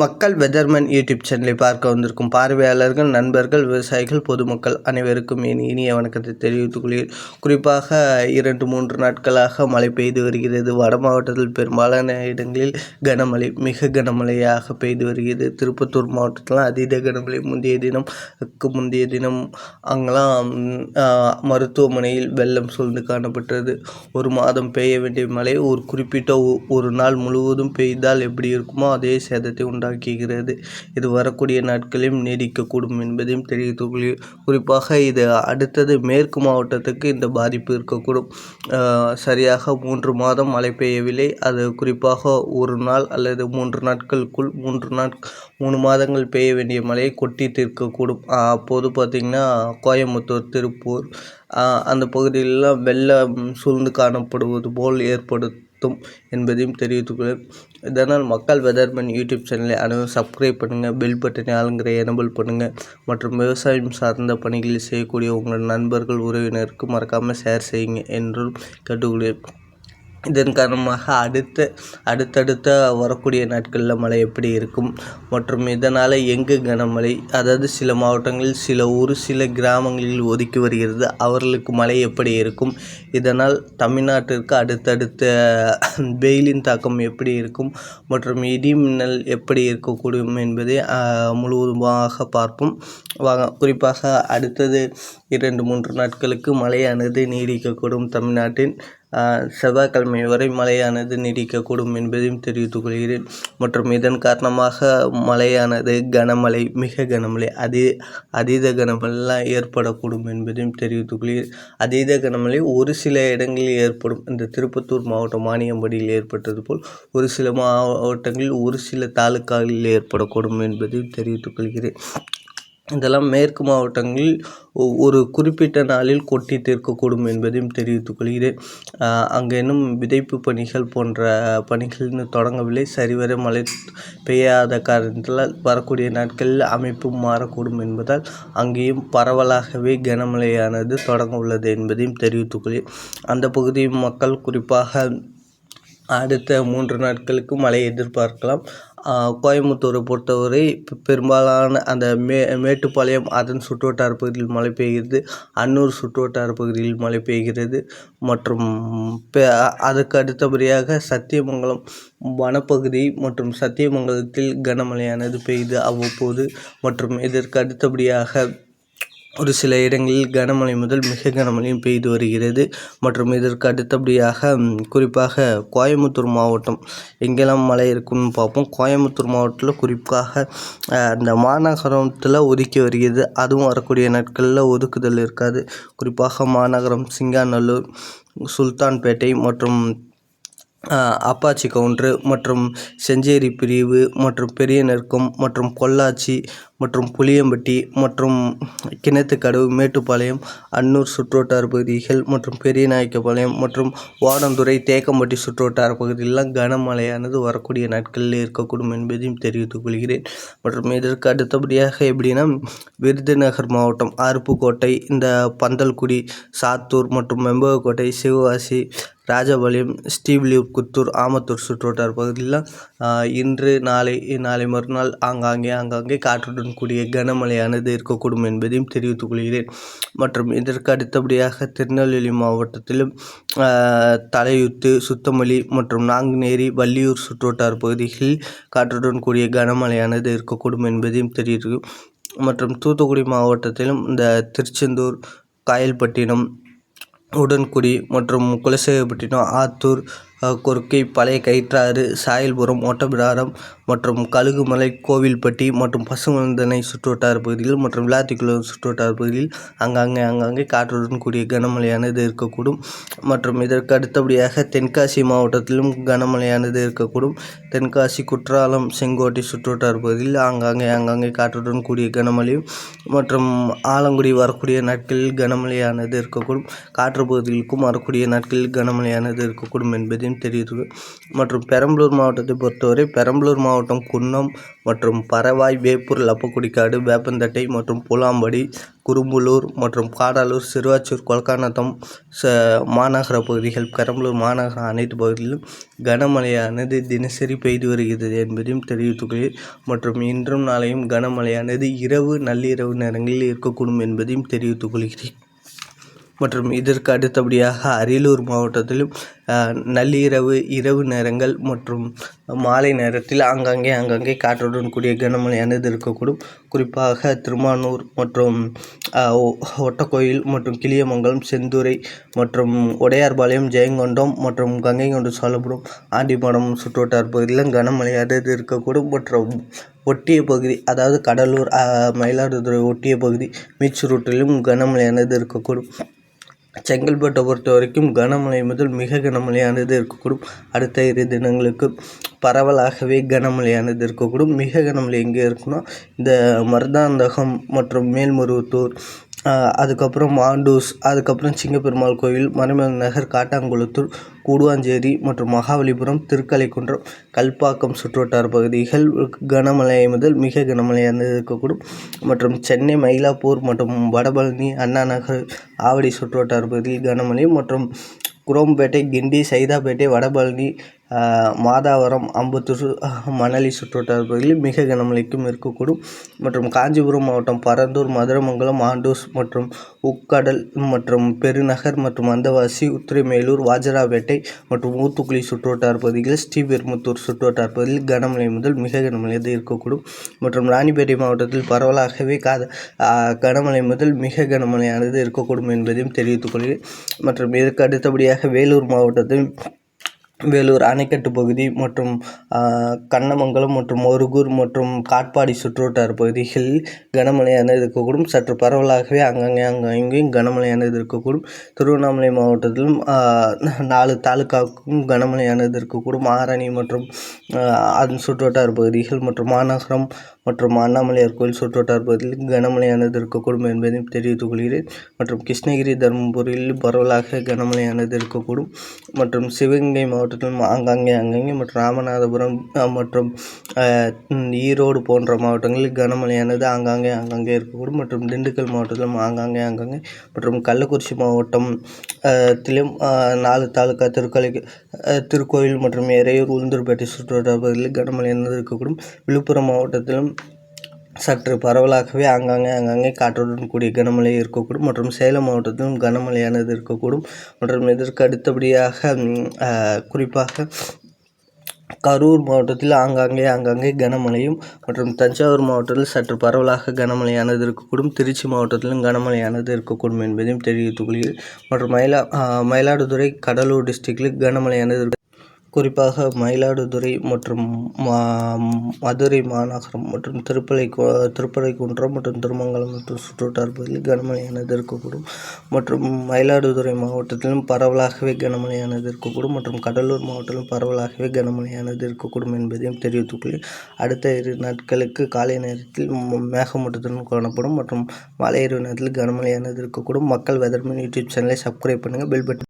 மக்கள் weatherman YouTube சேனலை பார்க்க வந்திருக்கும் பார்வையாளர்கள், நண்பர்கள், விவசாயிகள், பொதுமக்கள் அனைவருக்கும் என் இனிய வணக்கத்தை தெரிவித்துக் கொள்கிறேன். குறிப்பாக 2-3 நாட்களாக மழை பெய்து வருகிறது. வட மாவட்டத்தில் பெரும்பாலான இடங்களில் கனமழை, மிக கனமழையாக பெய்து வருகிறது. திருப்பத்தூர் மாவட்டத்தில் அதீத கனமழை. முந்தைய தினம் அங்கெல்லாம் மருத்துவமனையில் வெள்ளம் சூழ்ந்து காணப்பட்டது. ஒரு மாதம் பெய்ய வேண்டிய மழை ஒரு குறிப்பிட்ட ஒரு நாள் முழுவதும் பெய்தால் எப்படி இருக்குமோ அதே சேதத்தை உண்டாக்குகிறது. இது வரக்கூடிய நாட்களிலும் நீடிக்கக்கூடும் என்பதையும் தெரிவித்துக் கொள்கிறேன். குறிப்பாக இது அடுத்தது மேற்கு மாவட்டத்துக்கு இந்த பாதிப்பு இருக்கக்கூடும். சரியாக 3 மாதம் மழை பெய்யவில்லை. அது குறிப்பாக ஒரு நாள் அல்லது 3 நாட்களுக்குள் 3 மாதங்கள் பெய்ய வேண்டிய மழையை கொட்டி தீர்க்கக்கூடும். அப்போது பார்த்திங்கன்னா கோயம்புத்தூர், திருப்பூர் அந்த பகுதிகளெலாம் வெள்ளம் சூழ்ந்து காணப்படுவது போல் ஏற்படுத்தும் என்பதையும் தெரிவித்துக்கொள்கிறேன். இதனால் மக்கள் வெதர்மேன் யூடியூப் சேனலை அனைவரும் சப்ஸ்கிரைப் பண்ணுங்கள், பெல் பட்டனை ஆளுங்கிற எனபிள் பண்ணுங்கள் மற்றும் விவசாயம் சார்ந்த பணிகளில் செய்யக்கூடிய உங்கள் நண்பர்கள், உறவினருக்கு மறக்காமல் ஷேர் செய்யுங்க என்றும் கேட்டுக்கொள்கிறேன். இதன் காரணமாக அடுத்தடுத்த வரக்கூடிய நாட்களில் மழை எப்படி இருக்கும் மற்றும் இதனால் எங்கு கனமழை, அதாவது சில மாவட்டங்களில் சில கிராமங்களில் ஒதுக்கி வருகிறது, அவர்களுக்கு மழை எப்படி இருக்கும், இதனால் தமிழ்நாட்டிற்கு அடுத்தடுத்த வெயிலின் தாக்கம் எப்படி இருக்கும் மற்றும் இடி மின்னல் எப்படி இருக்கக்கூடும் என்பதை முழுவதுமாக பார்ப்போம். குறிப்பாக அடுத்தது 2-3 நாட்களுக்கு மழையானது நீடிக்கக்கூடும். தமிழ்நாட்டின் செவ்வாய்க்கிழமை வரை மழையானது நீடிக்கக்கூடும் என்பதையும் தெரிவித்துக் கொள்கிறேன். மற்றும் இதன் காரணமாக மழையானது கனமழை, மிக கனமழை, அதீத கனமழைலாம் ஏற்படக்கூடும் என்பதையும் தெரிவித்துக் கொள்கிறேன். அதீத கனமழை ஒரு சில இடங்களில் ஏற்படும். இந்த திருப்பத்தூர் மாவட்டம் வாணியம்பாடியில் ஏற்பட்டது போல் ஒரு சில மாவட்டங்களில் ஒரு சில தாலுக்காவில் ஏற்படக்கூடும் என்பதையும் தெரிவித்துக் கொள்கிறேன். இதெல்லாம் மேற்கு மாவட்டங்களில் ஒரு குறிப்பிட்ட நாளில் கொட்டி தீர்க்கக்கூடும் என்பதையும் தெரிவித்துக் கொள்கிறேன். அங்கே இன்னும் விதைப்பு பணிகள் போன்ற பணிகள் இன்னும் தொடங்கவில்லை. சரிவர மழை பெய்யாத காரணத்தால் வரக்கூடிய நாட்களில் அமைப்பு மாறக்கூடும் என்பதால் அங்கேயும் பரவலாகவே கனமழையானது தொடங்க உள்ளது என்பதையும் தெரிவித்துக் கொள்கிறேன். அந்த பகுதி மக்கள் குறிப்பாக அடுத்த 3 நாட்களுக்கு மழை எதிர்பார்க்கலாம். கோயம்புத்தூரை பொறுத்தவரை பெரும்பாலான அந்த மேட்டுப்பாளையம் அதன் சுற்றுவட்டார பகுதியில் மழை பெய்கிறது. அன்னூர் சுற்றுவட்டார பகுதியில் மழை பெய்கிறது. மற்றும் அதுக்கு அடுத்தபடியாக சத்தியமங்கலம் வனப்பகுதி மற்றும் சத்தியமங்கலத்தில் கனமழையானது பெய்து அவ்வப்போது. மற்றும் இதற்கு அடுத்தபடியாக ஒரு சில இடங்களில் கனமழை முதல் மிக கனமழையும் பெய்து வருகிறது. மற்றும் இதற்கு அடுத்தபடியாக குறிப்பாக கோயம்புத்தூர் மாவட்டம் எங்கெல்லாம் மழை இருக்குன்னு பார்ப்போம். கோயம்புத்தூர் மாவட்டத்தில் குறிப்பாக அந்த மாநகரத்தில் ஒதுக்கி வருகிறது. அதுவும் வரக்கூடிய நாட்களில் ஒதுக்குதல் இருக்காது. குறிப்பாக மாநகரம், சிங்காநல்லூர், சுல்தான்பேட்டை மற்றும் அப்பாச்சி கவுண்டரு மற்றும் செஞ்சேரி பிரிவு மற்றும் பெரியநெருக்கம் மற்றும் பொள்ளாச்சி மற்றும் புளியம்பட்டி மற்றும் கிணத்துக்கடவு, மேட்டுப்பாளையம், அன்னூர் சுற்றுவட்டார பகுதிகள் மற்றும் பெரியநாயக்கபாளையம் மற்றும் வாடந்துறை, தேக்கம்பட்டி சுற்றுவட்டார பகுதிகளெலாம் கனமழையானது வரக்கூடிய நாட்களில் இருக்கக்கூடும் என்பதையும் தெரிவித்துக் கொள்கிறேன். மற்றும் இதற்கு அடுத்தபடியாக எப்படின்னா விருதுநகர் மாவட்டம் அருப்புக்கோட்டை, இந்த பந்தல்குடி, சாத்தூர் மற்றும் மெம்பகக்கோட்டை, சிவகாசி, ராஜபாளையம், ஸ்ரீவில்லிபுத்தூர், ஆமத்தூர் சுற்றுவட்டார பகுதியெலாம் இன்று நாளை மறுநாள் ஆங்காங்கே காற்றுடன் கூடிய கனமழையானது இருக்கக்கூடும் என்பதையும் தெரிவித்துக் கொள்கிறேன். மற்றும் இதற்கு அடுத்தபடியாக திருநெல்வேலி மாவட்டத்திலும் தலையுத்து, சுத்தமல்லி மற்றும் நாங்குநேரி, வள்ளியூர் சுற்றுவட்டார பகுதிகளில் காற்றுடன் கூடிய கனமழையானது இருக்கக்கூடும் என்பதையும் தெரிவித்துள்ளோம். மற்றும் தூத்துக்குடி மாவட்டத்திலும் இந்த திருச்செந்தூர், காயல்பட்டினம், உடன்குடி மற்றும் குலசேகரப்பட்டினம், ஆத்தூர், கொர்க்கை, பழைய கயிற்றாறு, சாயல்புரம், ஒட்டப்பிடாரம் மற்றும் கழுகுமலை, கோவில்பட்டி மற்றும் பசுவந்தனை சுற்றுவட்டார பகுதிகள் மற்றும் விளாத்திக்குளம் சுற்றுவட்டார பகுதியில் ஆங்காங்கே காற்றுடன் கூடிய கனமழையானது இருக்கக்கூடும். மற்றும் இதற்கு அடுத்தபடியாக தென்காசி மாவட்டத்திலும் கனமழையானது இருக்கக்கூடும். தென்காசி, குற்றாலம், செங்கோட்டை சுற்றுவட்டார பகுதியில் ஆங்காங்கே காற்றுடன் கூடிய கனமழையும் மற்றும் ஆலங்குடி வரக்கூடிய நாட்களில் கனமழையானது இருக்கக்கூடும். காற்று பகுதிகளுக்கும் வரக்கூடிய நாட்களில் கனமழையானது இருக்கக்கூடும் என்பதை என்பதையும் தெரிவித்துள்ளது. மற்றும் பெரம்பலூர் மாவட்டத்தை பொறுத்தவரை பெரம்பலூர் மாவட்டம் குன்னம் மற்றும் பரவாய், வேப்பூர், லப்பக்குடிக்காடு, வேப்பந்தட்டை மற்றும் பூலாம்படி, குரும்புலூர் மற்றும் காடாலூர், சிறுவாச்சூர், கொலக்காநத்தம் மாநகர பகுதிகள், பெரம்பலூர் மாநகர அனைத்து பகுதிகளிலும் கனமழையானது தினசரி பெய்து வருகிறது என்பதையும் தெரிவித்துள்ளேன். மற்றும் இன்றும் நாளையும் கனமழையானது நள்ளிரவு நேரங்களில் இருக்கக்கூடும் என்பதையும் தெரிவித்துக் கொள்கிறேன். மற்றும் இதற்கு அடுத்தபடியாக அரியலூர் மாவட்டத்திலும் இரவு நேரங்கள் மற்றும் மாலை நேரத்தில் ஆங்காங்கே காற்றுடன் கூடிய கனமழையானது இருக்கக்கூடும். குறிப்பாக திருமானூர் மற்றும் ஒட்டக்கோயில் மற்றும் கிளியமங்கலம், செந்துறை மற்றும் உடையார்பாளையம், ஜெயங்கொண்டம் மற்றும் கங்கைகொண்ட சோழபுரம், ஆண்டிமடம் சுற்றுவட்டார பகுதியிலும் கனமழையானது இருக்கக்கூடும். மற்றும் ஒட்டிய பகுதி, அதாவது கடலூர், மயிலாடுதுறை ஒட்டிய பகுதி, மீச்சூருட்டிலும் கனமழையானது இருக்கக்கூடும். செங்கல்பட்டை பொறுத்த வரைக்கும் கனமழை முதல் மிக கனமழையானது இருக்கக்கூடும். அடுத்த 2 தினங்களுக்கு பரவலாகவே கனமழையானது இருக்கக்கூடும். மிக கனமழை எங்கே இருக்குன்னா, இந்த மருதாந்தகம் மற்றும் மேல்மருவத்தூர், அதுக்கப்புறம் ஆண்டூஸ், அதுக்கப்புறம் சிங்கப்பெருமாள் கோவில், மறைமலை நகர், காட்டாங்குளத்தூர், கூடுவாஞ்சேரி மற்றும் மகாபலிபுரம், திருக்கலைக்குன்றம், கல்பாக்கம் சுற்றுவட்டார பகுதிகள் கனமழை முதல் மிக கனமழையானது இருக்கக்கூடும். மற்றும் சென்னை, மயிலாப்பூர் மற்றும் வடபழனி, அண்ணா நகர், ஆவடி சுற்றுவட்டார பகுதியில் கனமழை மற்றும் குரோம்பேட்டை, கிண்டி, சைதாப்பேட்டை, வடபழனி, மாதாவரம், அம்பத்தூர், மணலி சுற்றுவட்டார பகுதியில் மிக கனமழைக்கும் இருக்கக்கூடும். மற்றும் காஞ்சிபுரம் மாவட்டம் பரந்தூர், மதுரமங்கலம், ஆண்டூஸ் மற்றும் உக்கடல் மற்றும் பெருநகர் மற்றும் அந்தவாசி, உத்திரமேலூர், வாஜராப்பேட்டை மற்றும் ஊத்துக்குளி சுற்றுவட்டார பகுதிகளில், ஸ்ரீபெரும்புத்தூர் சுற்றுவட்டார பகுதியில் கனமழை முதல் மிக கனமழை இருக்கக்கூடும். மற்றும் ராணிப்பேட்டை மாவட்டத்தில் பரவலாகவே கனமழை முதல் மிக கனமழையானது இருக்கக்கூடும் என்பதையும் தெரிவித்துக் கொள்கிறேன். மற்றும் இதற்கு அடுத்தபடியாக வேலூர் மாவட்டத்தில் அணைக்கட்டு பகுதி மற்றும் கண்ணமங்கலம் மற்றும் ஒருகூர் மற்றும் காட்பாடி சுற்றுவட்டார பகுதிகளில் கனமழையானது இருக்கக்கூடும். சற்று பரவலாகவே அங்கங்கேயும் கனமழையானது இருக்கக்கூடும். திருவண்ணாமலை மாவட்டத்திலும் 4 தாலுகாவுக்கும் கனமழையானது இருக்கக்கூடும். ஆரணி மற்றும் அதன் சுற்றுவட்டார பகுதிகள் மற்றும் மாநகரம் மற்றும் அண்ணாமலையார் கோயில் சுற்றுவட்டார பகுதியில் கனமழையானது இருக்கக்கூடும் என்பதையும் தெரிவித்துக் கொள்கிறேன். மற்றும் கிருஷ்ணகிரி, தருமபுரியில் பரவலாக கனமழையானது இருக்கக்கூடும். மற்றும் சிவகங்கை மாவட்டத்திலும் ஆங்காங்கே மற்றும் ராமநாதபுரம் மற்றும் ஈரோடு போன்ற மாவட்டங்களில் கனமழையானது ஆங்காங்கே இருக்கக்கூடும். மற்றும் திண்டுக்கல் மாவட்டத்திலும் ஆங்காங்கே மற்றும் கள்ளக்குறிச்சி மாவட்டம் திலும் 4 தாலுகா, திருக்கோயில் மற்றும் எறையூர், உளுந்தூர்பேட்டை சுற்றுவட்டார பகுதியில் கனமழையானது இருக்கக்கூடும். விழுப்புரம் மாவட்டத்திலும் சற்று பரவலாகவே ஆங்காங்கே காற்றுடன் கூடிய கனமழை இருக்கக்கூடும். மற்றும் சேலம் மாவட்டத்திலும் கனமழையானது இருக்கக்கூடும். மற்றும் இதற்கு அடுத்தபடியாக குறிப்பாக கரூர் மாவட்டத்தில் ஆங்காங்கே கனமழையும் மற்றும் தஞ்சாவூர் மாவட்டத்தில் சற்று பரவலாக கனமழையானது இருக்கக்கூடும். திருச்சி மாவட்டத்திலும் கனமழையானது இருக்கக்கூடும் என்பதையும் தெரிவித்துக் கொள்கிறேன். மற்றும் மயிலாடுதுறை, கடலூர் டிஸ்ட்ரிக்டில் கனமழையானது குறிப்பாக மயிலாடுதுறை மற்றும் மதுரை மாநகரம் மற்றும் திருப்பரைக்குன்றம் மற்றும் திருமங்கலம் மற்றும் சுற்றுவட்டார பகுதியில் கனமழையானது இருக்கக்கூடும். மற்றும் மயிலாடுதுறை மாவட்டத்திலும் பரவலாகவே கனமழையானது இருக்கக்கூடும். மற்றும் கடலூர் மாவட்டத்திலும் பரவலாகவே கனமழையானது இருக்கக்கூடும் என்பதையும் தெரிவித்துக்கொள்கிறேன். அடுத்த 2 நாட்களுக்கு காலை நேரத்தில் மேகமூட்டத்துடன் காணப்படும் மற்றும் மாலை இரவு நேரத்தில் கனமழையானது இருக்கக்கூடும். மக்கள் வெதர்மேன் யூடியூப் சேனலை சப்ஸ்கிரைப் பண்ணுங்கள். Bell button